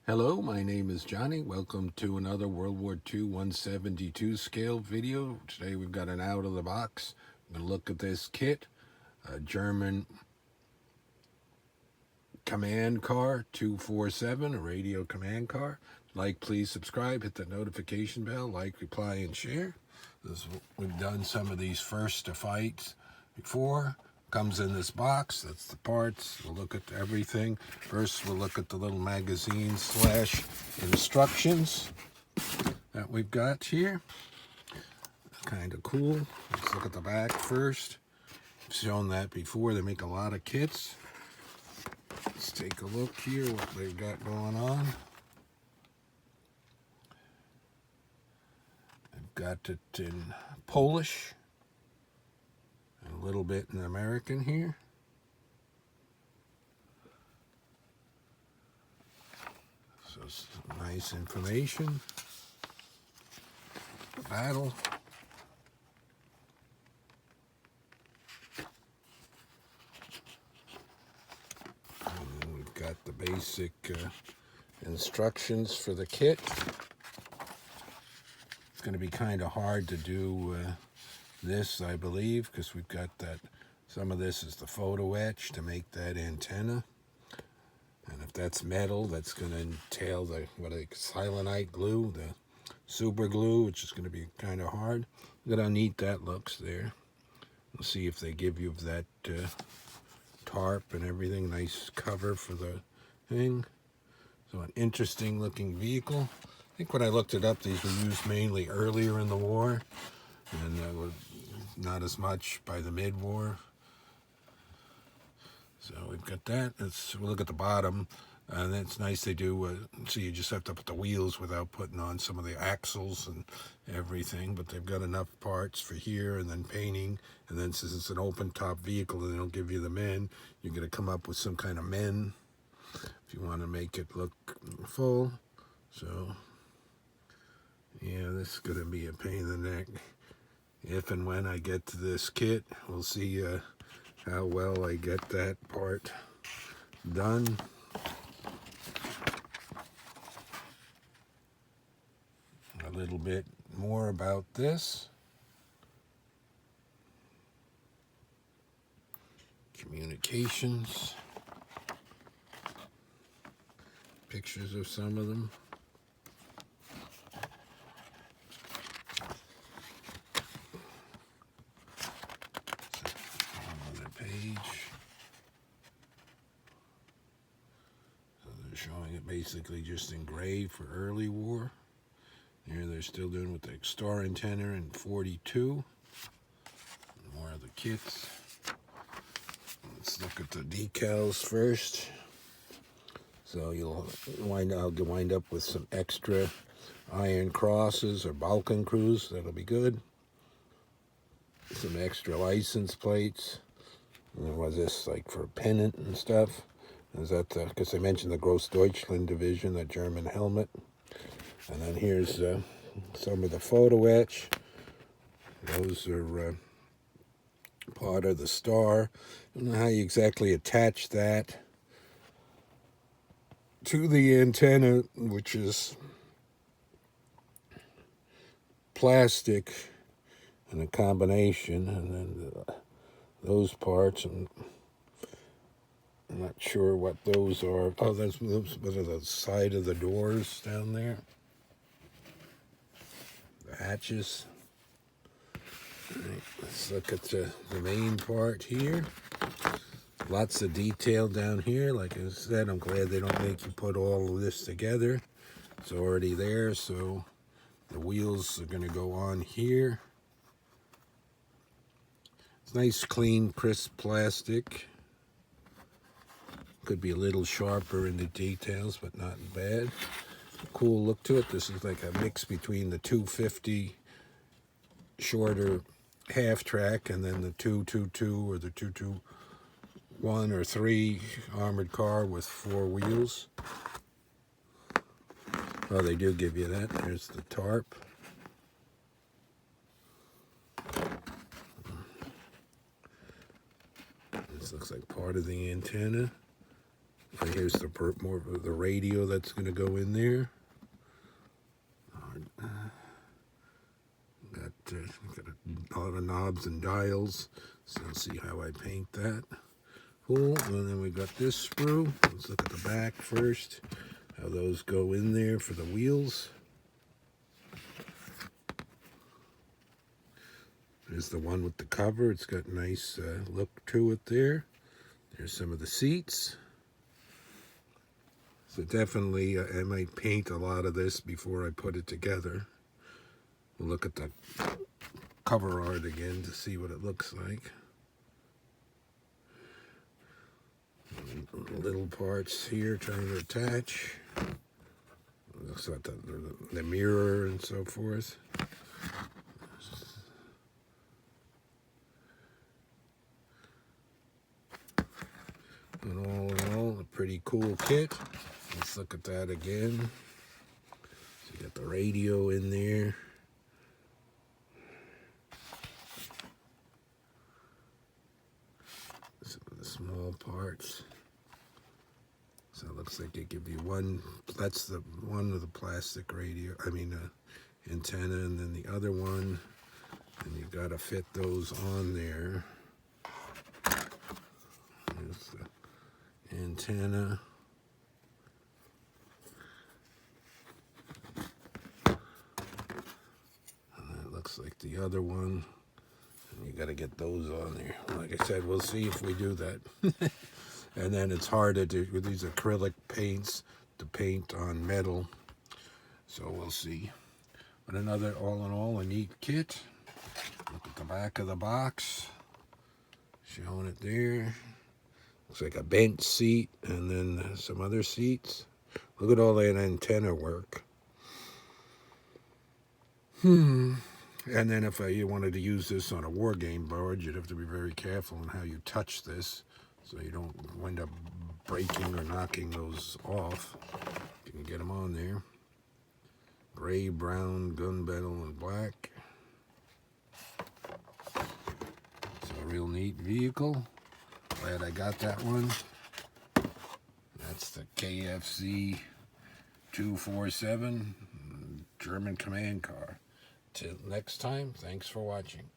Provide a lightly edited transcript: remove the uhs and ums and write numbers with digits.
Hello, my name is Johnny. Welcome to another World War II 172 scale video. Today we've got an out of the box. I'm going to look at this kit, a German command car 247, a radio command car. Like, please subscribe, hit the notification bell, like, reply, and share. We've done some of these first to fights before. Comes in this box. That's the parts. We'll look at everything. First, we'll look at the little magazine / instructions that we've got here. Kind of cool. Let's look at the back first. I've shown that before. They make a lot of kits. Let's take a look here what they've got going on. I've got it in Polish. A little bit in American here. So some nice information. Battle. And we've got the basic instructions for the kit. It's going to be kind of hard to do this, I believe, because we've got that. Some of this is the photo etch to make that antenna, and if that's metal, that's going to entail the silenite glue, the super glue, which is going to be kind of hard. Look at how neat that looks there. We'll see if they give you that tarp and everything. Nice cover for the thing. So an interesting looking vehicle. I think when I looked it up, these were used mainly earlier in the war, and were not as much by the mid-war. So we've got that. We'll look at the bottom, and it's nice they do, so you just have to put the wheels without putting on some of the axles and everything, but they've got enough parts for here, and then painting, and then since it's an open-top vehicle and they don't give you the men, you're going to come up with some kind of men if you want to make it look full. So, yeah, this is going to be a pain in the neck. If and when I get to this kit, we'll see how well I get that part done. A little bit more about this. Communications. Pictures of some of them. Showing it basically just engraved for early war. Here they're still doing with the star antenna in 42. More of the kits. Let's look at the decals first. So you'll wind up with some extra iron crosses or Balkan crews. That'll be good. Some extra license plates. And was this like for pennant and stuff? Is that because they mentioned the Grossdeutschland division, the German helmet. And then here's some of the photo etch. Those are part of the star. I don't know how you exactly attach that to the antenna, which is plastic and a combination, and then those parts. And I'm not sure what those are. Oh, those are the side of the doors down there. The hatches. All right, let's look at the main part here. Lots of detail down here. Like I said, I'm glad they don't make you put all of this together. It's already there, so the wheels are going to go on here. It's nice, clean, crisp plastic. Could be a little sharper in the details, but not bad. Cool look to it. This is like a mix between the 250 shorter half track and then the 222 or the 221 or 3 armored car with 4 wheels. Oh, they do give you that. There's the tarp. This looks like part of the antenna. Here's the more of the radio that's going to go in there. Got a lot of knobs and dials, so let's see how I paint that. Cool. And then we got this sprue. Let's look at the back first, how those go in there for the wheels. There's the one with the cover. It's got a nice look to it there. There's some of the seats. So definitely I might paint a lot of this before I put it together. We'll look at the cover art again to see what it looks like. Little parts here trying to attach. Looks like the mirror and so forth. And all in all, a pretty cool kit. Let's look at that again. So you got the radio in there. Some of the small parts. So it looks like they give you one, that's the one with the plastic radio, antenna, and then the other one, and you got to fit those on there. There's the antenna. And that looks like the other one. And you got to get those on there. Like I said, we'll see if we do that. And then it's hard to do with these acrylic paints to paint on metal. So we'll see. But another, all in all, a neat kit. Look at the back of the box. Showing it there. Looks like a bench seat and then some other seats. Look at all that antenna work. And then if you wanted to use this on a war game board, you'd have to be very careful on how you touch this, so you don't wind up breaking or knocking those off. You can get them on there. Gray, brown, gunmetal, and black. It's a real neat vehicle. Glad I got that one. That's the KFC 247 German command car. Till next time, thanks for watching.